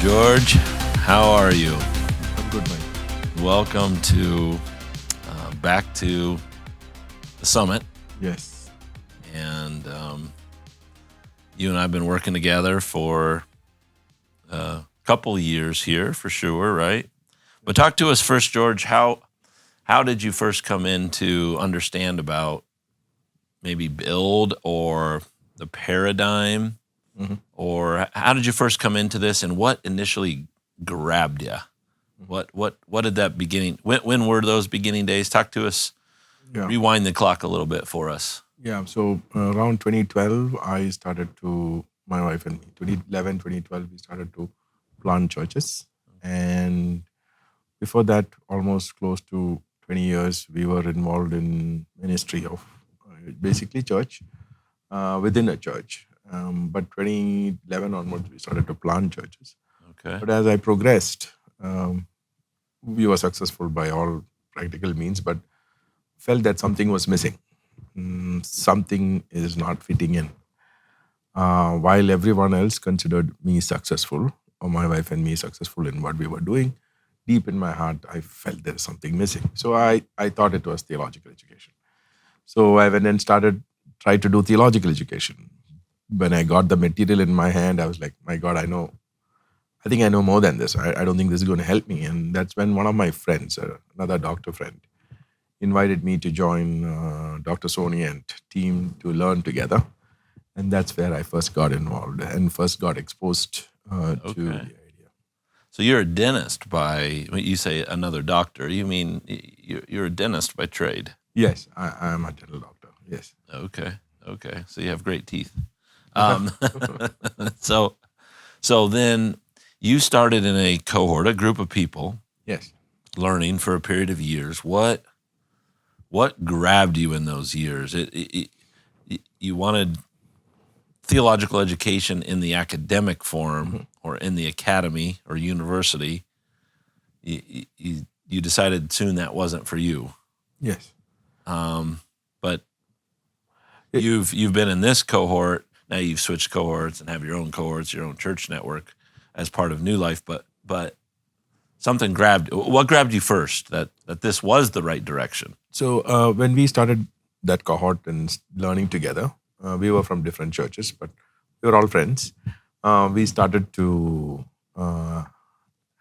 George, how are you? I'm good, Mike. Welcome to back to the summit, Yes. and you and I have been working together for a couple years here for sure, right? But talk to us first, George. How did you first come in to understand about maybe build or the paradigm? Or how did you first come into this, and what initially grabbed you? What did that beginning? When were those beginning days? Talk to us. Yeah. Rewind the clock a little bit for us. Yeah. So around 2012, I started to, my wife and me, 2011, 2012, we started to plant churches. And before that, almost close to 20 years, we were involved in ministry of basically church within a church. But 2011 onwards, we started to plant churches. Okay. But as I progressed, we were successful by all practical means, but felt that something was missing. Something is not fitting in. While everyone else considered me successful, or my wife and me successful in what we were doing, deep in my heart, I felt there is something missing. So I thought it was theological education. So I went and tried to do theological education. When I got the material in my hand, I was like, my God, I think I know more than this. I don't think this is going to help me. And that's when one of my friends, another doctor friend, invited me to join Dr. Sony and team to learn together. And that's where I first got involved and first got exposed to the idea. So you're a dentist by, when you say another doctor, you mean you're a dentist by trade? Yes, I am a dental doctor. Yes. Okay. So you have great teeth. So then you started in a cohort, a group of people. Yes. Learning for a period of years. What grabbed you in those years? You wanted theological education in the academic form or in the academy or university. You decided soon that wasn't for you. Yes. But you've been in this cohort. Now you've switched cohorts and have your own cohorts, your own church network as part of New Life. But something what grabbed you first that this was the right direction? So when we started that cohort and learning together, we were from different churches, but we were all friends. We started to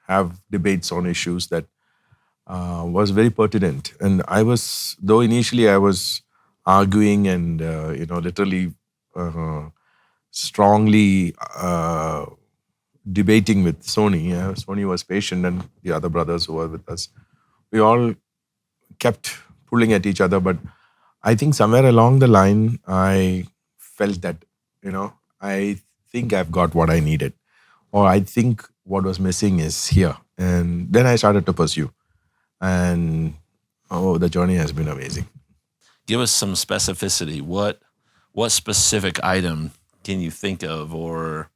have debates on issues that was very pertinent. And though initially I was arguing and, literally strongly debating with Sony. Sony was patient, and the other brothers who were with us, we all kept pulling at each other. But I think somewhere along the line, I felt that, I think I've got what I needed, or I think what was missing is here. And then I started to pursue. And the journey has been amazing. Give us some specificity. What specific item can you think of, or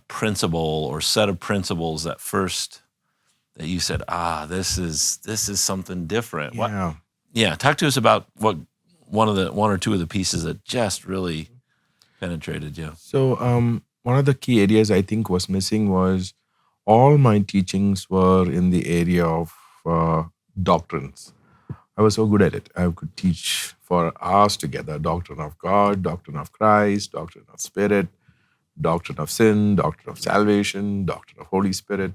principle or set of principles that you said, this is something different? Yeah. Talk to us about what one or two of the pieces that just really penetrated you. So one of the key areas I think was missing was all my teachings were in the area of doctrines. I was so good at it. I could teach for hours together: doctrine of God, doctrine of Christ, doctrine of Spirit, doctrine of sin, doctrine of salvation, doctrine of Holy Spirit,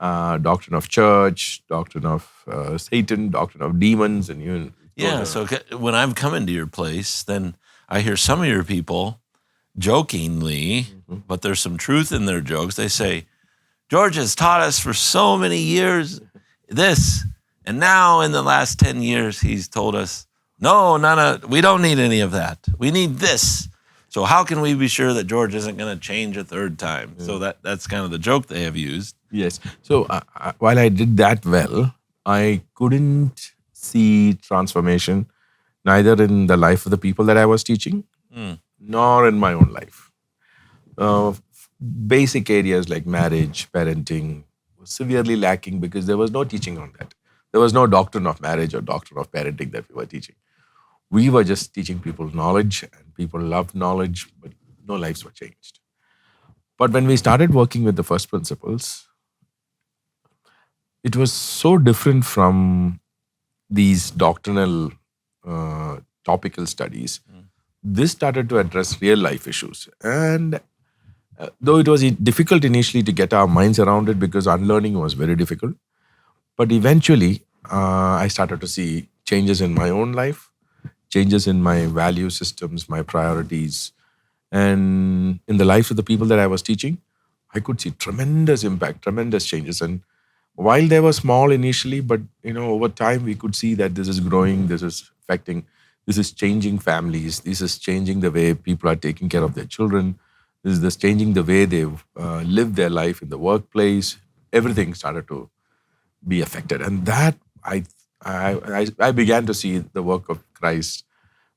doctrine of church, doctrine of Satan, doctrine of demons, and you. Yeah. So when I'm coming to your place, then I hear some of your people jokingly, but there's some truth in their jokes. They say, George has taught us for so many years this, and now in the last 10 years, he's told us, no, we don't need any of that. We need this. So how can we be sure that George isn't going to change a third time? Yeah. So that's kind of the joke they have used. Yes. So while I did that well, I couldn't see transformation neither in the life of the people that I was teaching, nor in my own life. Basic areas like marriage, parenting was severely lacking because there was no teaching on that. There was no doctrine of marriage or doctrine of parenting that we were teaching. We were just teaching people knowledge, and people loved knowledge, but no lives were changed. But when we started working with the first principles, it was so different from these doctrinal topical studies. This started to address real life issues. And though it was difficult initially to get our minds around it because unlearning was very difficult, but eventually I started to see changes in my own life, changes in my value systems, my priorities, and in the lives of the people that I was teaching. I could see tremendous impact, tremendous changes. And while they were small initially, but over time we could see that this is growing, this is affecting, this is changing families, this is changing the way people are taking care of their children, this is changing the way they live their life in the workplace. Everything started to be affected, and that I began to see the work of Christ,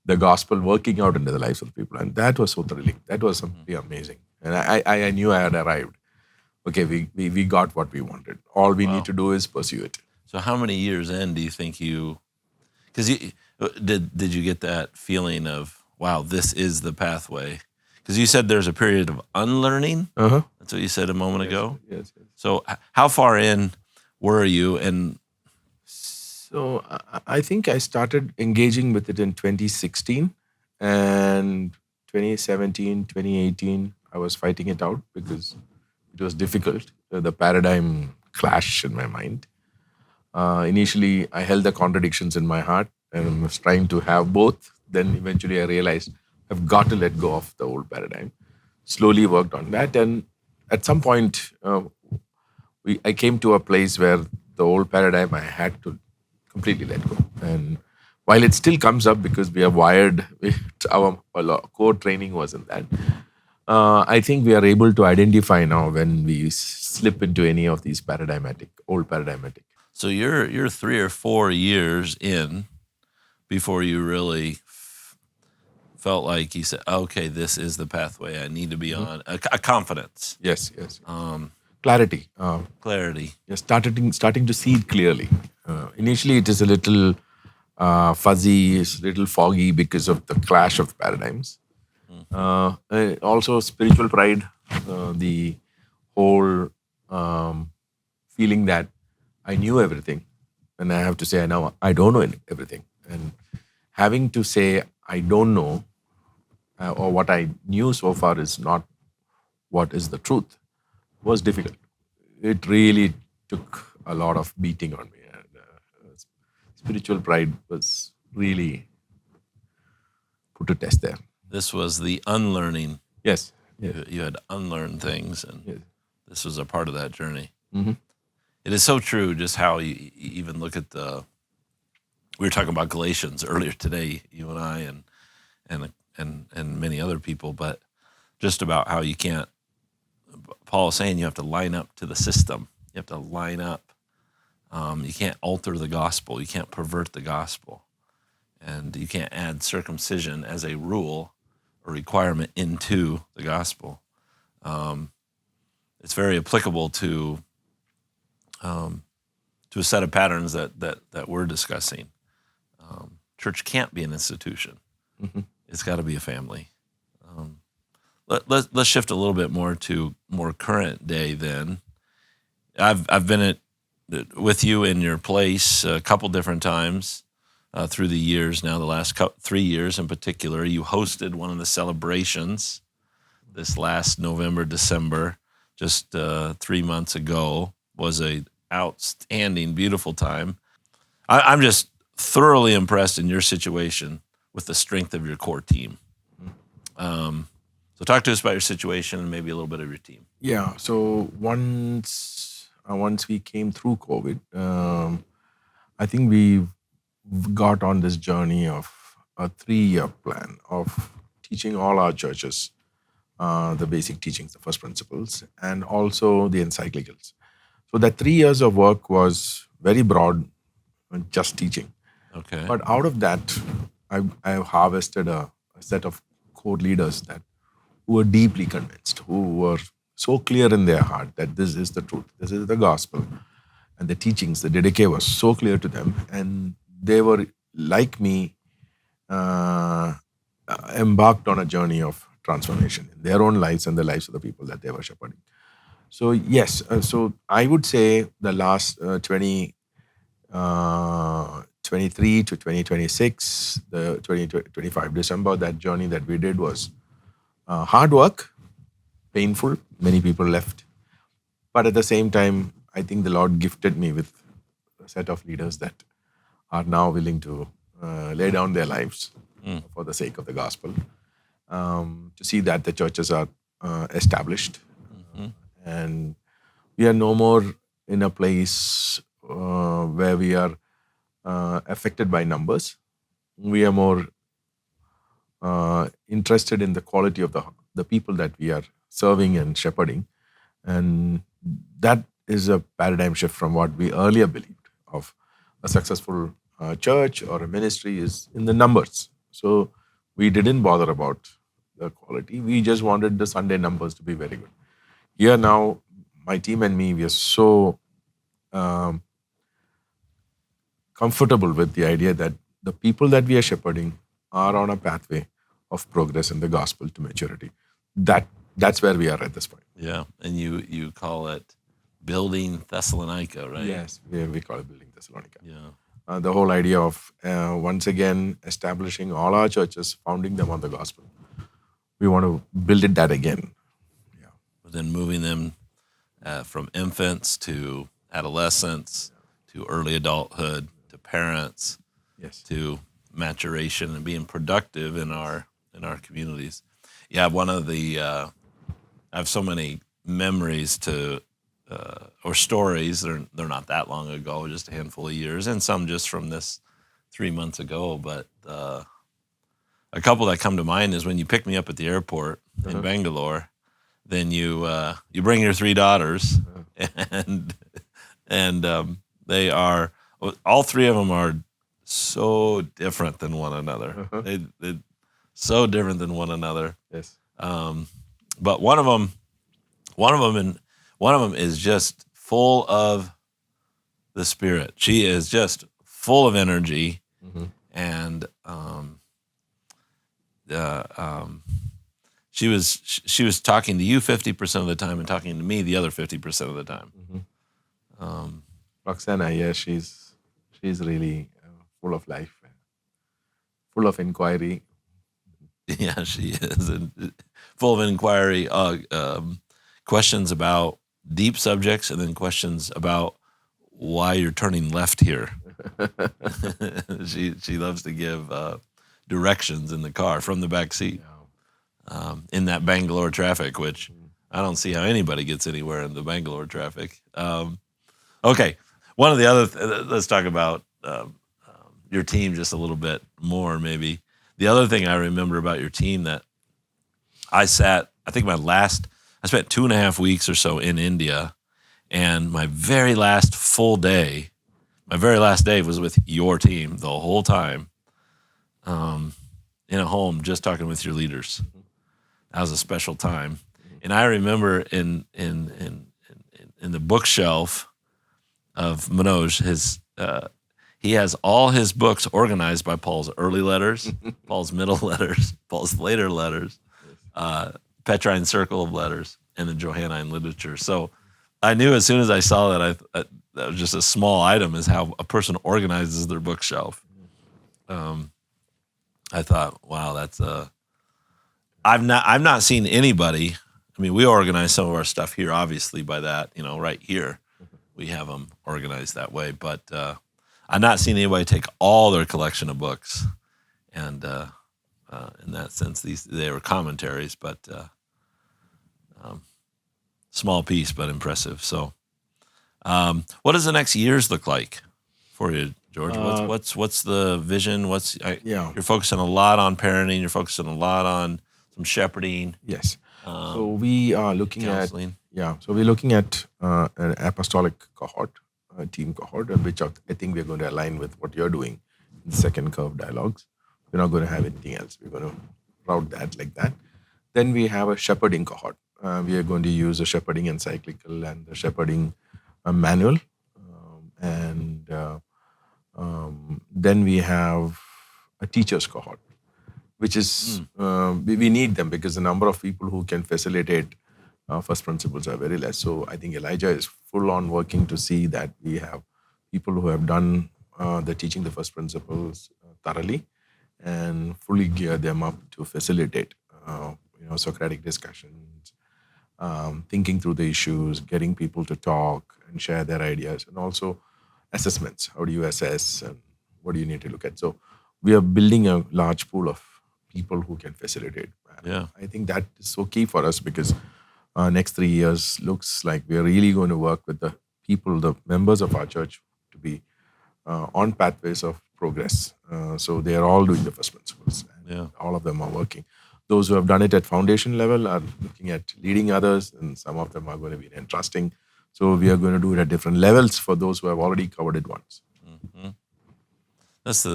the gospel working out into the lives of the people, and that was so thrilling. That was something amazing, and I knew I had arrived. Okay, we got what we wanted. All we need to do is pursue it. So how many years in do you think because did you get that feeling of, wow, this is the pathway? Because you said there's a period of unlearning. That's what you said a moment ago. Yes. So how far in were you? And so I think I started engaging with it in 2016, and 2017, 2018, I was fighting it out because it was difficult. The paradigm clashed in my mind. Initially, I held the contradictions in my heart and was trying to have both. Then eventually I realized I've got to let go of the old paradigm. Slowly worked on that. And at some point, I came to a place where the old paradigm I had to completely let go. And while it still comes up because we are wired, our core training wasn't that. I think we are able to identify now when we slip into any of these old paradigmatic. So you're 3 or 4 years in before you really felt like you said, okay, this is the pathway I need to be on. A confidence. Yes. Clarity. Clarity. You're starting to see it clearly. Initially, it is a little fuzzy, it's a little foggy because of the clash of paradigms. Also, spiritual pride, the whole feeling that I knew everything, and I have to say now I don't know everything, and having to say I don't know or what I knew so far is not what is the truth was difficult. It really took a lot of beating on me, and spiritual pride was really put to test there. This was the unlearning. Yes. You had to unlearn things, and this was a part of that journey. Mm-hmm. It is so true just how you even look at we were talking about Galatians earlier today, you and I and many other people, but just about how you can't, Paul is saying you have to line up to the system. You have to line up. You can't alter the gospel. You can't pervert the gospel. And you can't add circumcision as a rule or requirement into the gospel. It's very applicable to a set of patterns that we're discussing. Church can't be an institution. Mm-hmm. It's got to be a family. Let's shift a little bit more to more current day. Then, I've been with you in your place a couple different times through the years. Now, the last 3 years in particular, you hosted one of the celebrations this last November, December, just 3 months ago. Was a outstanding, beautiful time. I'm just thoroughly impressed in your situation with the strength of your core team. So talk to us about your situation and maybe a little bit of your team. Yeah. So once we came through COVID, I think we got on this journey of a 3-year plan of teaching all our churches the basic teachings, the first principles, and also the encyclicals. So that 3 years of work was very broad, just teaching. Okay. But out of that, I harvested a set of core leaders who were deeply convinced, who were so clear in their heart that this is the truth, this is the gospel, and the teachings, the TWCA was so clear to them, and they were like me, embarked on a journey of transformation in their own lives and the lives of the people that they were shepherding. So yes, so I would say the last 23 to 2026, the 2025 December, that journey that we did was hard work, painful. Many people left. But at the same time, I think the Lord gifted me with a set of leaders that are now willing to lay down their lives for the sake of the gospel, to see that the churches are established. And we are no more in a place where we are affected by numbers. We are more interested in the quality of the people that we are serving and shepherding. And that is a paradigm shift from what we earlier believed of a successful church or a ministry is in the numbers. So we didn't bother about the quality. We just wanted the Sunday numbers to be very good. Here now, my team and me, we are so comfortable with the idea that the people that we are shepherding are on a pathway of progress in the gospel to maturity. That's where we are at this point. Yeah, and you call it building Thessalonica, right? Yes, we call it building Thessalonica. Yeah. The whole idea of once again establishing all our churches, founding them on the gospel. We want to build that again. Yeah. But then moving them from infants to adolescence to early adulthood to parents, Yes. to maturation and being productive in our communities. Yeah, one of the I have so many memories to or stories. They're not that long ago, just a handful of years, and some just from this 3 months ago. But a couple that come to mind is when you pick me up at the airport in Bangalore. Then you bring your 3 daughters, and they are all 3 of them are so different than one another. They so different than one another. Yes. But one of them is just full of the Spirit. She is just full of energy, and she was talking to you 50% of the time and talking to me the other 50% of the time. Roxana, yeah, she's really full of life, full of inquiry. Yeah, she is, and full of inquiry, questions about deep subjects, and then questions about why you're turning left here. She loves to give directions in the car from the back seat, in that Bangalore traffic, which I don't see how anybody gets anywhere in the Bangalore traffic. Okay, one of the other let's talk about your team just a little bit more, maybe. The other thing I remember about your team that I spent 2.5 weeks or so in India, and my very last day was with your team the whole time, in a home, just talking with your leaders. That was a special time. And I remember in the bookshelf of Manoj, he has all his books organized by Paul's early letters, Paul's middle letters, Paul's later letters, Petrine circle of letters, and the Johannine literature. So I knew as soon as I saw that, that was just a small item, is how a person organizes their bookshelf. I thought, wow, that's I've not seen anybody. I mean, we organize some of our stuff here, obviously, by that, right here, we have them organized that way. But I've not seen anybody take all their collection of books, and in that sense, they were commentaries, but small piece, but impressive. So, what does the next years look like for you, George? What's the vision? You're focusing a lot on parenting. You're focusing a lot on some shepherding. Yes. So we are looking counseling. So we're looking at an apostolic cohort, a team cohort, which I think we're going to align with what you're doing in the second curve dialogues. We're not going to have anything else. We're going to route that like that. Then we have a shepherding cohort. We are going to use a shepherding encyclical and the shepherding manual. Then we have a teachers cohort. which is we need them because the number of people who can facilitate first principles are very less. So I think Elijah is full on working to see that we have people who have done the teaching the first principles thoroughly and fully gear them up to facilitate Socratic discussions, thinking through the issues, getting people to talk and share their ideas, and also assessments. How do you assess and what do you need to look at? So we are building a large pool of people who can facilitate. Yeah. I think that is so key for us because next 3 years looks like we are really going to work with the people, the members of our church, to be on pathways of progress. So they are all doing the first principles. And all of them are working. Those who have done it at foundation level are looking at leading others, and some of them are going to be entrusting. So we are going to do it at different levels for those who have already covered it once. Mm-hmm. That's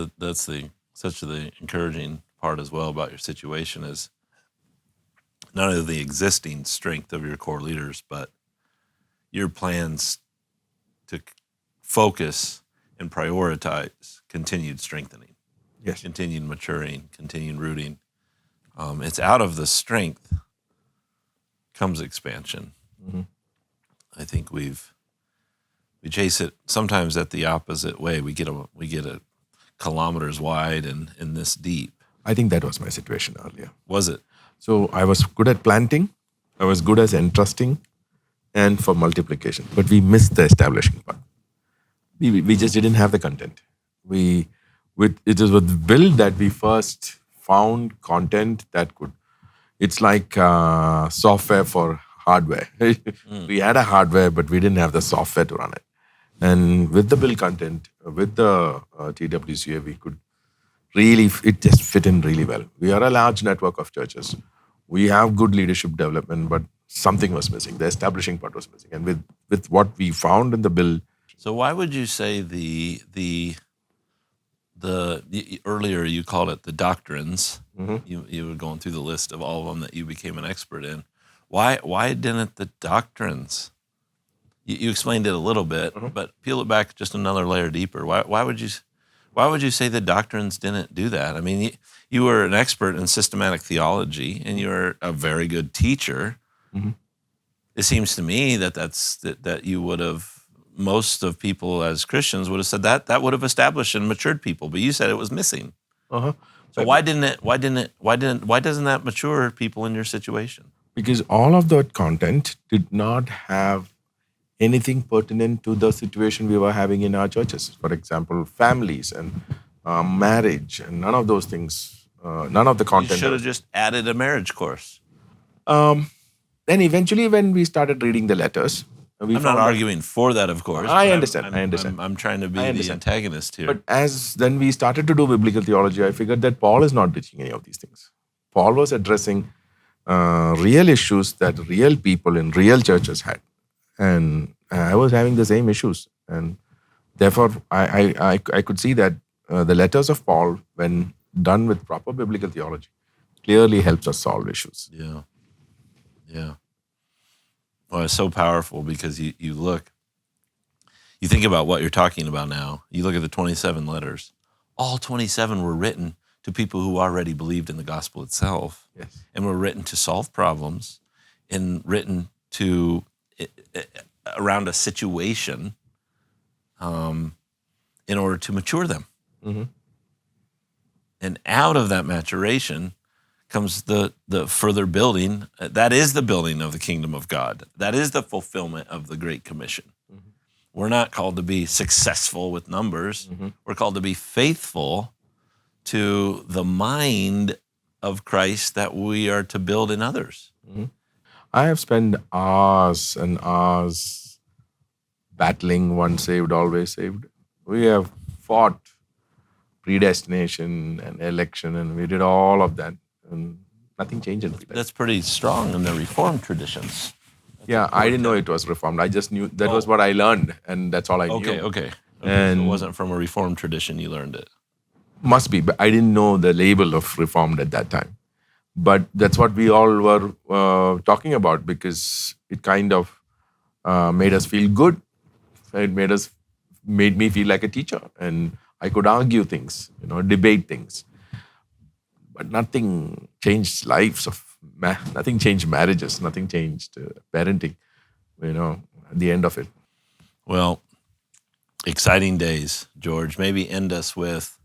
such the encouraging part as well about your situation is not only the existing strength of your core leaders, but your plans to focus and prioritize continued strengthening, yes, continued maturing, continued rooting. It's out of the strength comes expansion. Mm-hmm. I think we chase it sometimes at the opposite way. We get a kilometers wide and this deep. I think that was my situation earlier. Was it? So I was good at planting, I was good as entrusting, and for multiplication. But we missed the establishing part. We just didn't have the content. It was with build that we first found content that could. It's like software for hardware. We had a hardware, but we didn't have the software to run it. And with the build content, with the TWCA, we could really, it just fit in really well. We are a large network of churches. We have good leadership development, but something was missing. The establishing part was missing. And with what we found in the build. So why would you say the earlier you called it the doctrines? Mm-hmm. You were going through the list of all of them that you became an expert in. Why didn't the doctrines? You explained it a little bit, but peel it back just another layer deeper. Why would you say the doctrines didn't do that? I mean, you were an expert in systematic theology, and you're a very good teacher. Mm-hmm. It seems to me that you would have. Most of people as Christians would have said that would have established and matured people, but you said it was missing. So why doesn't that mature people in your situation? Because all of that content did not have anything pertinent to the situation we were having in our churches. For example, families and marriage, and none of those things, none of the content. You should have just added a marriage course. Then eventually when we started reading the letters, I'm not arguing for that, of course. I understand. I'm trying to be the antagonist here. But as then we started to do biblical theology, I figured that Paul is not teaching any of these things. Paul was addressing real issues that real people in real churches had. And I was having the same issues. And therefore, I could see that the letters of Paul, when done with proper biblical theology, clearly helps us solve issues. Yeah. Well, it's so powerful because you think about what you're talking about now. You look at the 27 letters. All 27 were written to people who already believed in the gospel itself. Yes. And were written to solve problems and written to around a situation in order to mature them. Mm-hmm. And out of that maturation comes the further building. That is the building of the kingdom of God. That is the fulfillment of the Great Commission. Mm-hmm. We're not called to be successful with numbers. Mm-hmm. We're called to be faithful to the mind of Christ that we are to build in others. Mm-hmm. I have spent hours and hours battling once saved, always saved. We have fought predestination and election, and we did all of that. And nothing changed in my life. That's pretty strong in the Reformed traditions. I didn't know it was Reformed. I just knew that was what I learned, and that's all I knew. Okay. And so it wasn't from a Reformed tradition you learned it. Must be, but I didn't know the label of Reformed at that time. But that's what we all were talking about because it kind of made us feel good. It made me feel like a teacher, and I could argue things, debate things. but nothing changed lives nothing changed marriages, nothing changed parenting, at the end of it. Well, exciting days, George. Maybe end us with,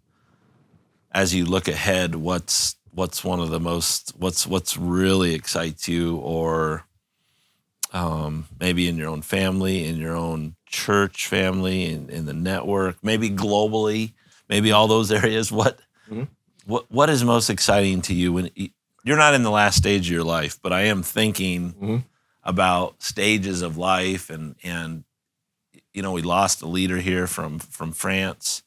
as you look ahead, what's one of the most, what's really excites you, or maybe in your own family, in your own church family, in the network, maybe globally, maybe all those areas. What is most exciting to you when you're not in the last stage of your life, but I am thinking about stages of life, and we lost a leader here from France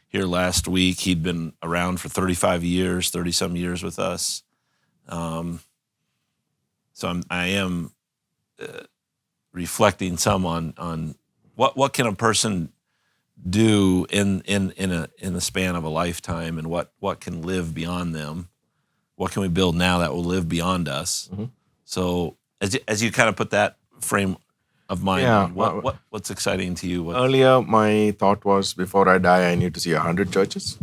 here last week. He'd been around for 30 some years with us. So I am reflecting some on what can a person do in the span of a lifetime, and what can live beyond them. What can we build now that will live beyond us? So as you kind of put that frame of mind on, what's exciting to you? Earlier, my thought was, before I die, I need to see 100 churches.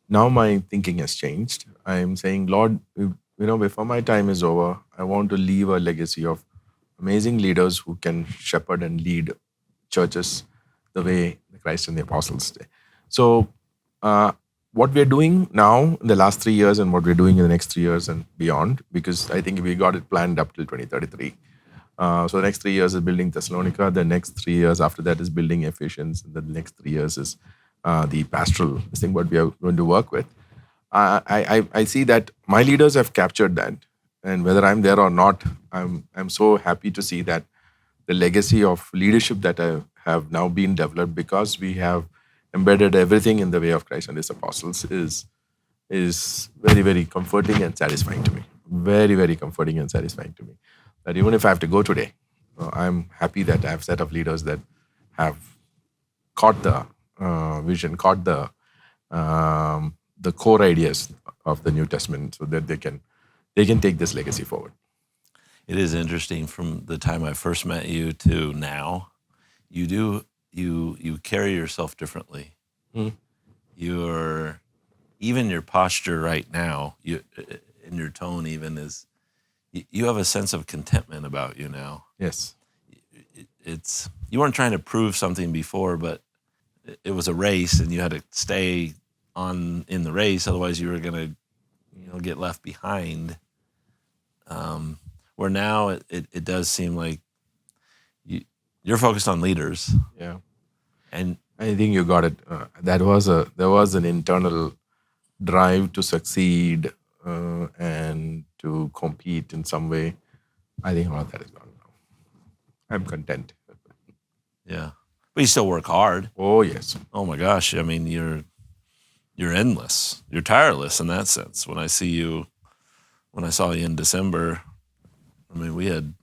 Now my thinking has changed. I'm saying, Lord, before my time is over, I want to leave a legacy of amazing leaders who can shepherd and lead churches the way Christ and the apostles did. So what we're doing now in the last 3 years, and what we're doing in the next 3 years and beyond, because I think we got it planned up till 2033. So the next 3 years is building Thessalonica. The next 3 years after that is building Ephesians. And the next 3 years is the pastoral thing, what we are going to work with. I see that my leaders have captured that. And whether I'm there or not, I'm so happy to see that the legacy of leadership that I have now been developed, because we have embedded everything in the way of Christ and His apostles, is very, very comforting and satisfying to me. Very, very comforting and satisfying to me. That even if I have to go today, I'm happy that I have a set of leaders that have caught the vision, caught the core ideas of the New Testament, so that they can take this legacy forward. It is interesting, from the time I first met you to now, you carry yourself differently. Even your posture right now, in your tone even, is, you have a sense of contentment about you now. Yes. It's, you weren't trying to prove something before, but it was a race, and you had to stay on in the race, otherwise you were going to get left behind. Where now it does seem like you're focused on leaders. Yeah. And I think you got it. There was an internal drive to succeed and to compete in some way. I think all of that is gone now. I'm content. Yeah. But you still work hard. Oh, yes. Oh my gosh. I mean, you're endless. You're tireless in that sense. When I saw you in December, I mean, we had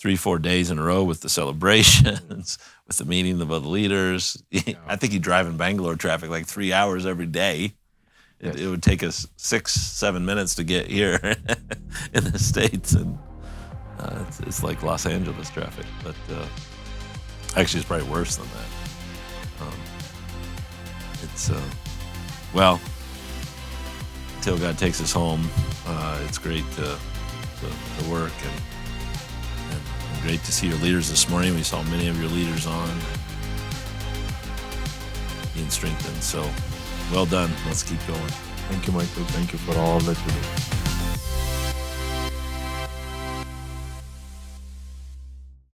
3-4 days in a row with the celebrations, with the meeting of other leaders. Yeah. I think you drive in Bangalore traffic like 3 hours every day. Yes. It would take us 6-7 minutes to get here in the States, and it's like Los Angeles traffic. But actually, it's probably worse than that. Well, until God takes us home, it's great to work, and great to see your leaders this morning. We saw many of your leaders on being strengthened. So well done. Let's keep going. Thank you, Michael. Thank you for all that you do.